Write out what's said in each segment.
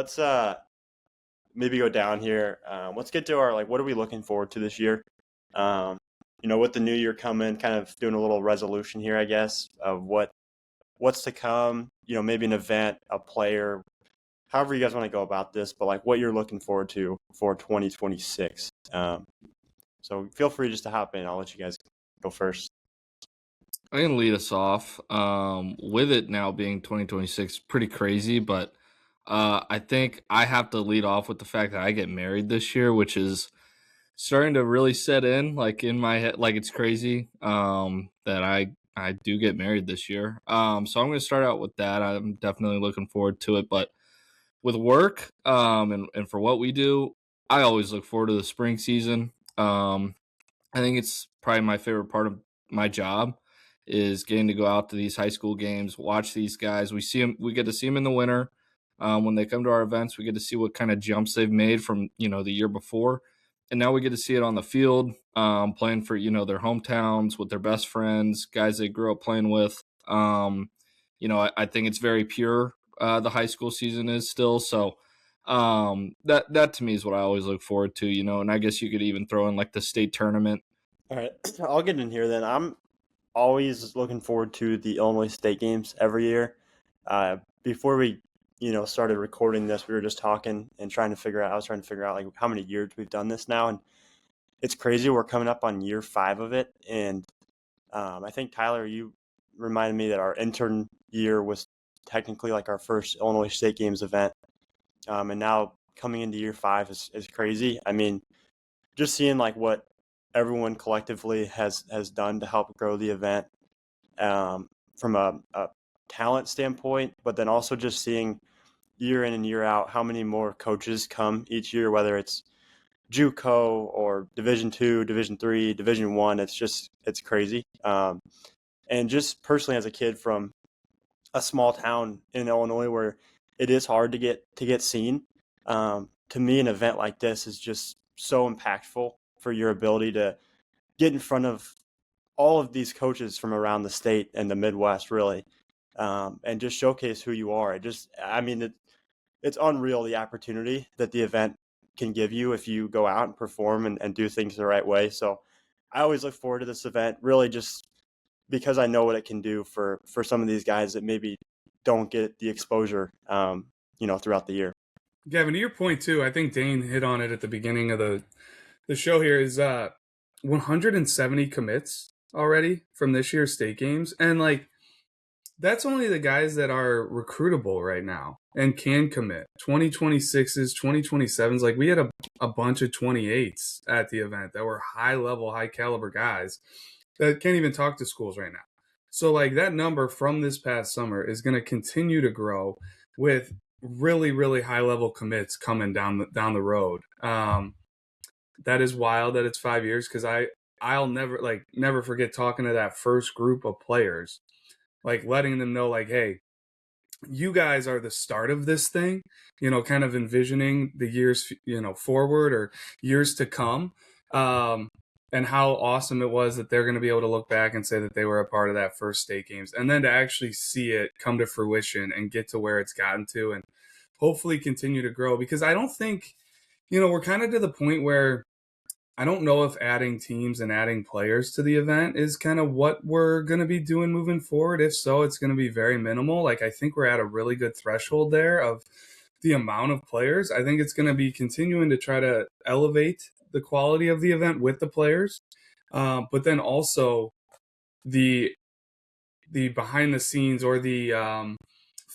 let's maybe go down here. Let's get to our what are we looking forward to this year? Um, with the new year coming, kind of doing a little resolution here, I guess, of what's to come. Maybe an event, a player, however you guys want to go about this, but what you're looking forward to for 2026. So feel free just to hop in. I'll let you guys go first. I can lead us off. With it now being 2026, pretty crazy, but I think I have to lead off with the fact that I get married this year, which is starting to really set in, in my head. Like it's crazy that I do get married this year. So I'm going to start out with that. I'm definitely looking forward to it, but with work and for what we do, I always look forward to the spring season. I think it's probably my favorite part of my job is getting to go out to these high school games, watch these guys. We get to see them in the winter. When they come to our events, we get to see what kind of jumps they've made from the year before, and now we get to see it on the field, playing for their hometowns with their best friends, guys they grew up playing with. I think it's very pure. The high school season is still so. That to me is what I always look forward to, and I guess you could even throw in the state tournament. All right, I'll get in here then. I'm always looking forward to the Illinois State games every year. Before we, started recording this, we were just talking and I was trying to figure out how many years we've done this now. And it's crazy. We're coming up on year 5 of it. And I think, Tyler, you reminded me that our intern year was technically our first Illinois State games event. And now coming into year 5 is crazy. I mean, just seeing what everyone collectively has done to help grow the event from a talent standpoint, but then also just seeing year in and year out how many more coaches come each year, whether it's JUCO or Division II, Division III, Division I. It's crazy. And just personally as a kid from a small town in Illinois where it is hard to get seen, to me an event like this is just so impactful for your ability to get in front of all of these coaches from around the state and the Midwest, really, and just showcase who you are. It's unreal the opportunity that the event can give you if you go out and perform and do things the right way. So I always look forward to this event, really just because I know what it can do for some of these guys that maybe don't get the exposure, throughout the year. Gavin, to your point too, I think Dane hit on it at the beginning of the show here is 170 commits already from this year's state games. And that's only the guys that are recruitable right now and can commit. 2026s, 2027s, we had a bunch of 28s at the event that were high level, high caliber guys that can't even talk to schools right now. So that number from this past summer is going to continue to grow with really, really high level commits coming down the road. That is wild that it's 5 years, because I'll never forget talking to that first group of players, letting them know hey, you guys are the start of this thing, kind of envisioning the years forward or years to come, and how awesome it was that they're going to be able to look back and say that they were a part of that first state games, and then to actually see it come to fruition and get to where it's gotten to and hopefully continue to grow. Because I don't think, we're kind of to the point where I don't know if adding teams and adding players to the event is kind of what we're going to be doing moving forward. If so, it's going to be very minimal. I think we're at a really good threshold there of the amount of players. I think it's going to be continuing to try to elevate the quality of the event with the players, but then also the behind the scenes or the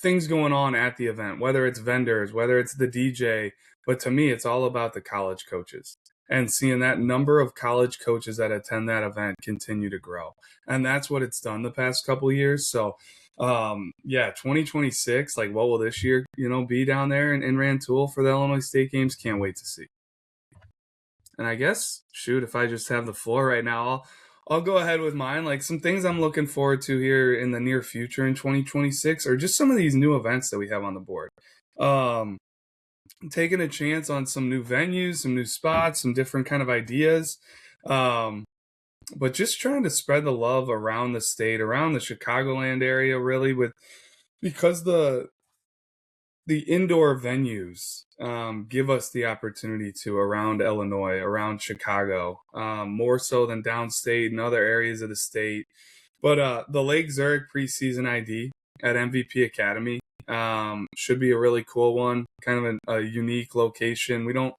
things going on at the event, whether it's vendors, whether it's the DJ. But to me, it's all about the college coaches and seeing that number of college coaches that attend that event continue to grow. And that's what it's done the past couple of years. So 2026, what will this year, be down there in Rantoul for the Illinois State games? Can't wait to see. And I guess, if I just have the floor right now, I'll go ahead with mine. Some things I'm looking forward to here in the near future in 2026 are just some of these new events that we have on the board. Taking a chance on some new venues, some new spots, some different kind of ideas. But just trying to spread the love around the state, around the Chicagoland area, really, because the the indoor venues give us the opportunity to around Illinois, around Chicago, more so than downstate and other areas of the state. But the Lake Zurich preseason ID at MVP Academy should be a really cool one, kind of a unique location. We don't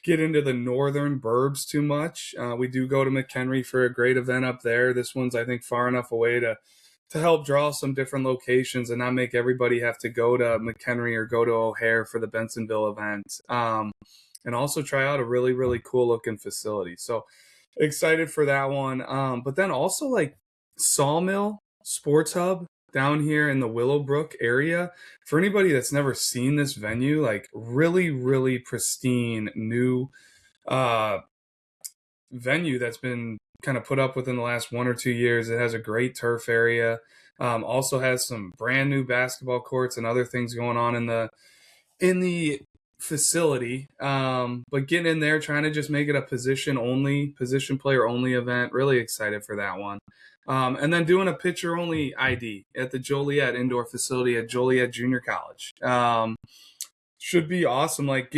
get into the northern burbs too much. We do go to McHenry for a great event up there. This one's, I think, far enough away to help draw some different locations and not make everybody have to go to McHenry or go to O'Hare for the Bensonville event. And also try out a really, really cool looking facility. So excited for that one. But then also like Sawmill Sports Hub down here in the Willowbrook area. For anybody that's never seen this venue, like really, really pristine new venue that's been kind of put up within the last 1 or 2 years. It has a great turf area. Also has some brand new basketball courts and other things going on in the facility. But getting in there, trying to just make it a position player only event. Really excited for that one. And then doing a pitcher only ID at the Joliet indoor facility at Joliet Junior College. Should be awesome. Like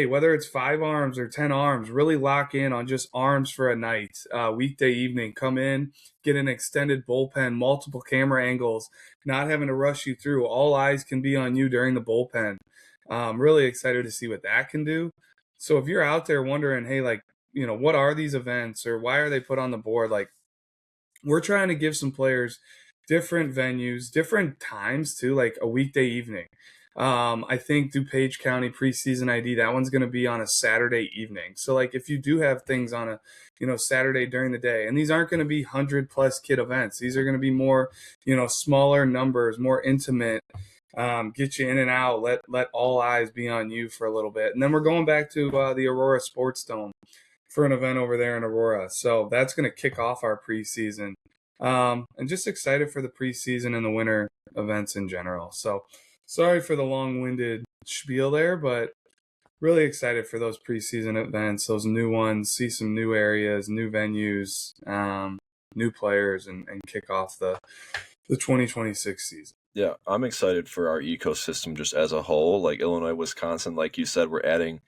whether it's 5 arms or 10 arms, really lock in on just arms for a night, weekday evening, come in, get an extended bullpen, multiple camera angles, not having to rush you through. All eyes can be on you during the bullpen. Really excited to see what that can do. So if you're out there wondering, hey, like, what are these events or why are they put on the board? Like, we're trying to give some players different venues, different times too, like a weekday evening. I think DuPage County preseason ID, that one's going to be on a Saturday evening. So like if you do have things on a, Saturday during the day, and these aren't going to be 100+ kid events. These are going to be more, smaller numbers, more intimate, get you in and out, let all eyes be on you for a little bit. And then we're going back to the Aurora Sports Dome for an event over there in Aurora. So that's going to kick off our preseason. And just excited for the preseason and the winter events in general. So sorry for the long-winded spiel there, but really excited for those preseason events, those new ones, see some new areas, new venues, new players, and kick off the 2026 season. Yeah, I'm excited for our ecosystem just as a whole. Like Illinois, Wisconsin, like you said, we're adding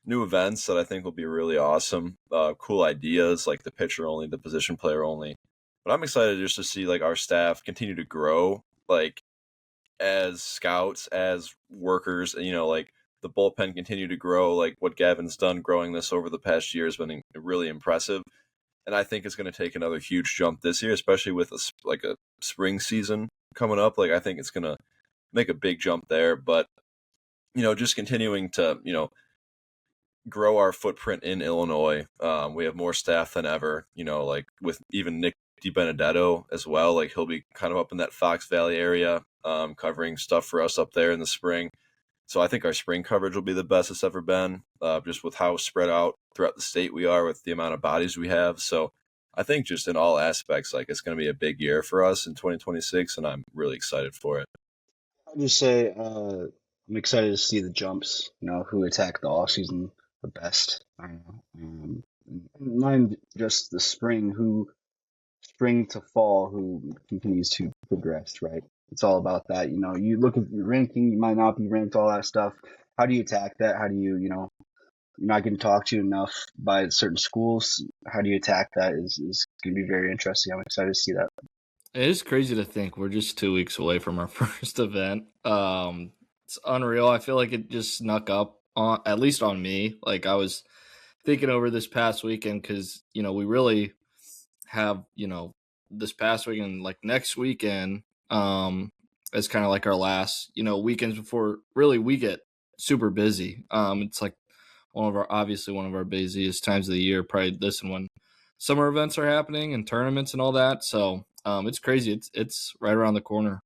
new events that I think will be really awesome. Cool ideas like the pitcher only, the position player only. But I'm excited just to see like our staff continue to grow, like as scouts, as workers, like the bullpen continue to grow. Like what Gavin's done growing this over the past year has been really impressive. And I think it's going to take another huge jump this year, especially with a spring season coming up. Like I think it's going to make a big jump there. But, just continuing to, grow our footprint in Illinois. We have more staff than ever, like with even Nick DiBenedetto as well. Like he'll be kind of up in that Fox Valley area, covering stuff for us up there in the spring. So I think our spring coverage will be the best it's ever been, just with how spread out throughout the state we are with the amount of bodies we have. So I think just in all aspects, like it's going to be a big year for us in 2026, and I'm really excited for it. I'll just say I'm excited to see the jumps, who attack the off season the best. I don't know. Not even just the spring to fall, who continues to progress, right? It's all about that. You look at your ranking, you might not be ranked, all that stuff. How do you attack that? How do you, you're not getting talked to enough by certain schools. How do you attack that is going to be very interesting. I'm excited to see that. It is crazy to think we're just 2 weeks away from our first event. It's unreal. I feel like it just snuck up on, at least on me. Like I was thinking over this past weekend because, we really have, this past weekend, like next weekend, as kind of like our last, weekends before really we get super busy. It's like one of our busiest times of the year, probably this and when summer events are happening and tournaments and all that. So it's crazy. It's right around the corner.